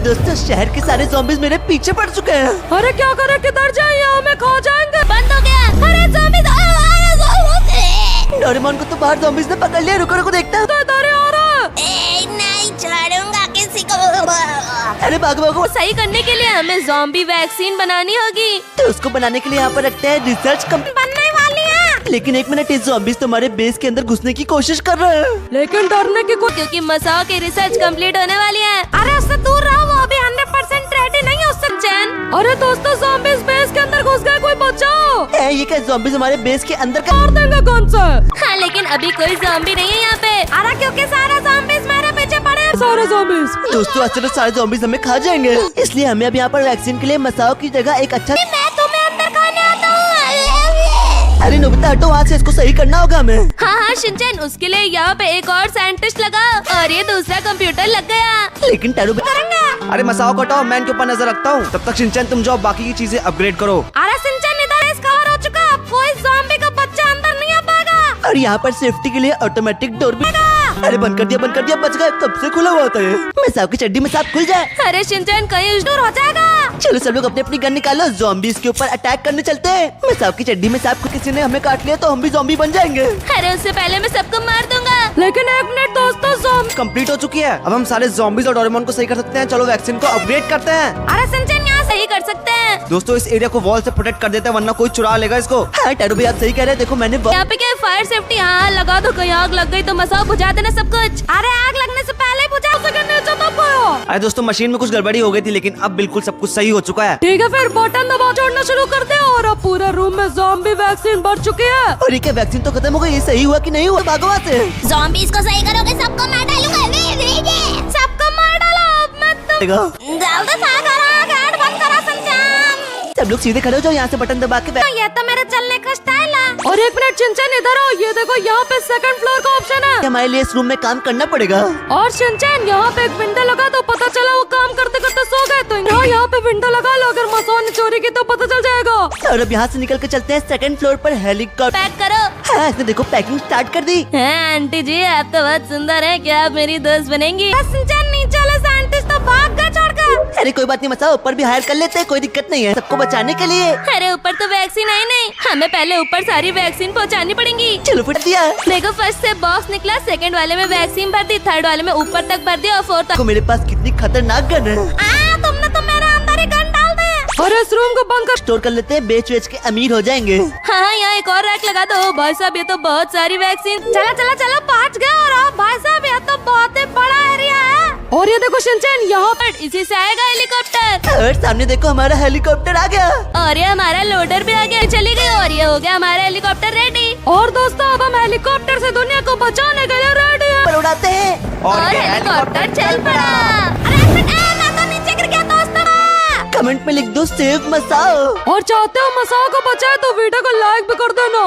दोस्तों शहर के सारे ज़ॉम्बीज़ मेरे पीछे पड़ चुके हैं। अरे क्या करे, किधर जाए, हमें खा जाएंगे। बंद हो गया। अरे ज़ॉम्बीज़ डोरेमोन को तो बाहर ज़ॉम्बीज़ ने पकड़ लिया। रुको रुको देखता हूँ। नहीं छोड़ूंगा किसी को। अरे भागो भागो। सही करने के लिए हमें ज़ॉम्बी वैक्सीन बनानी होगी। तो उसको बनाने के लिए यहाँ पर रखते हैं रिसर्च कंपनी। बनने वाली है। लेकिन एक मिनट, इस ज़ॉम्बीज़ तुम्हारे बेस के अंदर घुसने की कोशिश कर रहे हैं। लेकिन डरने की कोई, क्योंकि मसाओ की रिसर्च कंप्लीट होने वाली है। अरे उससे दूर रहो, वो अभी 100% रेडी नहीं है उससे चैन। अरे दोस्तों ज़ॉम्बीज़ बेस के अंदर घुस गए, कोई बचाओ। ये क्या ज़ॉम्बीज़ हमारे बेस के अंदर मार देंगे कौन सा। हाँ लेकिन अभी कोई ज़ॉम्बी नहीं है यहाँ पे। अरे क्योंकि सारे ज़ॉम्बीज़ मेरे पीछे पड़े हैं। सारे ज़ॉम्बीज़। दोस्तों आज सारे ज़ॉम्बीज़ हमें खा जाएंगे, इसलिए हमें अब यहाँ पर वैक्सीन के लिए मसाओ की जगह एक अच्छा। मैं तुम्हें अंदर खाने आता हूँ। अरे नोबिता हटो, वहाँ से इसको सही करना होगा हमें। हाँ शिनचैन, उसके लिए यहाँ पे एक और साइंटिस्ट लगा और ये दूसरा कंप्यूटर लग गया। लेकिन टैरू अरे मसाओ को हटाओ, मैं इनके ऊपर नजर रखता हूँ। तब तक शिनचैन तुम जाओ, बाकी की चीजें अपग्रेड करो। अरे शिनचैन इधर इस कवर हो चुका, अब कोई ज़ॉम्बी का बच्चा अंदर नहीं आ पाएगा। और यहाँ पर सेफ्टी के लिए ऑटोमेटिक डोर भी। अरे बंद कर दिया, बच गए। कब से खुला हुआ होता है? मसाओ की चड्डी में सांप खुल जाए। अरे शिनचैन कहीं दूर हो जाएगा। चलो सब लोग अपनी अपनी गन निकालो, ज़ॉम्बीज़ के ऊपर अटैक करने चलते हैं। मसाओ की चड्डी में सांप को किसी ने हमें काट लिया तो हम भी ज़ॉम्बी बन जाएंगे। अरे उससे पहले मैं सबको मार दूंगा। लेकिन एक मिनट दोस्तों, ज़ॉम्बी कंप्लीट हो चुकी है। अब हम सारे ज़ॉम्बीज़ और डोरेमोन को सही कर सकते हैं। चलो वैक्सीन को अपग्रेड करते हैं। अरे शिनचैन यहाँ सही कर सकते हैं। दोस्तों इस एरिया को वॉल से प्रोटेक्ट कर देते हैं, वरना कोई चुरा लेगा इसको। हाँ टैरू भाई आप सही कह रहे हैं। देखो मैंने यहाँ पे क्या है, फायर सेफ्टी। हाँ लगा दो, कहीं आग लग गई तो मसाओ बुझा देना सब कुछ। अरे आग लगने से पहले बुझा। अरे दोस्तों मशीन में कुछ गड़बड़ी हो गई थी, लेकिन अब बिल्कुल सब कुछ सही हो चुका है। ठीक है, फिर बटन दबा छोड़ना शुरू कर दे। और अब पूरे रूम में ज़ॉम्बी वैक्सीन भर चुकी है। और ये क्या वैक्सीन तो खत्म हो गई, ये सही हुआ कि नहीं हुआ? भागो वहाँ से। ज़ॉम्बीज़ को सही करोगे सबको मार डालूंगा। सबको मार डालो। अब मैं तो जल्दी से करो, गेट बंद करो शिनचैन। सब लोग सीधे खड़े हो जाओ, यहाँ से बटन दबा के। ये तो मेरे चलने का स्टाइल है। और एक मिनट शिनचैन इधर आओ, ये देखो यहाँ पे सेकंड फ्लोर का ऑप्शन है। हमारे लिए इस रूम में काम करना पड़ेगा। और शिनचैन यहाँ पे एक विंडो लगा, तो पता चला वो काम करते करते सो गए, तो यहाँ पे विंडो लगा लो। अगर मसाओ ने चोरी की तो पता चल जाएगा। और अब यहाँ से निकल के चलते हैं सेकंड फ्लोर पर हेलीकॉप्टर। पैक करो। हाँ इसने देखो पैकिंग स्टार्ट कर दी। हाँ आंटी जी आप तो बहुत सुंदर हैं, क्या आप मेरी दोस्त बनेंगी? शिनचैन नीचे वाले साइंटिस्ट तो भाग गए छोड़कर। अरे कोई बात नहीं मसाओ, ऊपर भी हायर कर लेते हैं, कोई दिक्कत नहीं है सबको बचाने के लिए। अरे ऊपर तो वैक्सीन आई नहीं, हमें पहले ऊपर सारी वैक्सीन पहुंचानी पड़ेगी। चलो फट दिया। देखो फर्स्ट से बॉक्स निकला, सेकंड वाले में वैक्सीन भर दी, थर्ड वाले में ऊपर तक भर दिया और फोर्थ तक। देखो मेरे पास कितनी खतरनाक गन है। तुमने तो मेरे अंदर ही गन डाल दी। और इस रूम को बंद कर। स्टोर कर लेते हैं, बेच बेच के अमीर हो जाएंगे। हाँ यहाँ एक और रैक लगा दो। भाई साहब ये तो बहुत सारी वैक्सीन। चलो पहुंच गए। और आप भाई साहब ये तो बहुत ही बड़ा एरिया है। और ये देखो शिनचैन यहाँ पर इसी से आएगा हेलीकॉप्टर। और सामने देखो हमारा हेलीकॉप्टर आ गया। और ये हमारा लोडर भी आ गया, चली गई। और ये हो गया हमारा हेलीकॉप्टर रेडी। और दोस्तों अब हम हेलीकॉप्टर से दुनिया को बचाने के लिए रेडी हैं। पर उड़ाते हैं। और हेलीकॉप्टर चल पड़ा। अरे मैं तो नीचे गिर गया दोस्तों। कमेंट में लिख दो सेव मसाओ। और चाहते हो मसाओ को बचाए तो वीडियो को लाइक भी कर देना।